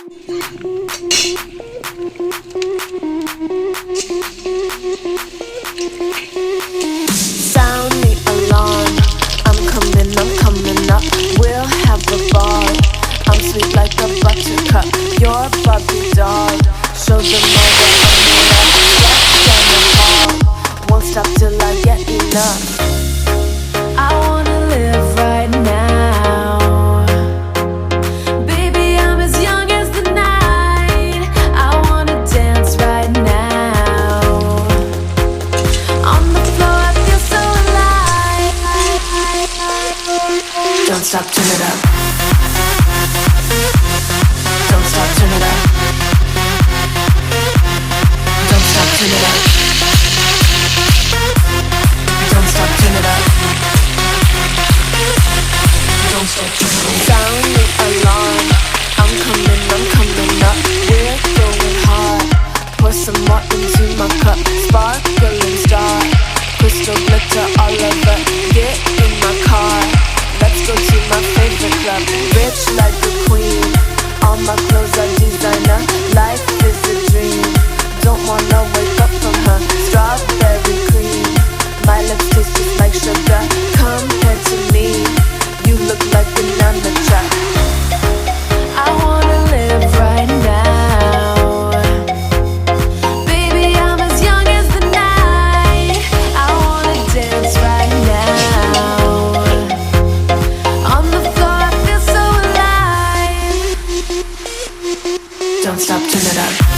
Sound the alarm, I'm coming up. We'll have a ball. I'm sweet like a buttercup. You're a Barbie doll. Show them all that I'm made of. Walk down the hall. Won't stop till I get enough. I wanna live right now. Baby, I'm as young as the night. I wanna dance right now. On the floor, I feel so alive. Don't stop, turn it up. Don't stop, turn it up. Don't stop, turn it up. Don't stop, turn it up. Don't stop, turn it up. Sound the alarm. I'm coming up. We're going hard. Pour some more into my cup. Sparkling star. Crystal glitter all over. Get in my car. Let's go to my favorite club. Rich like a queen. All my clothes are designer. Life is a dream. Don't wanna wake up from her. Strawberry cream. My lips taste just like sugar. Compared to me, you look like an amateur. I wanna live right now. Baby, I'm as young as the night. I wanna dance right now. On the floor, I feel so alive. Don't stop, turn it up.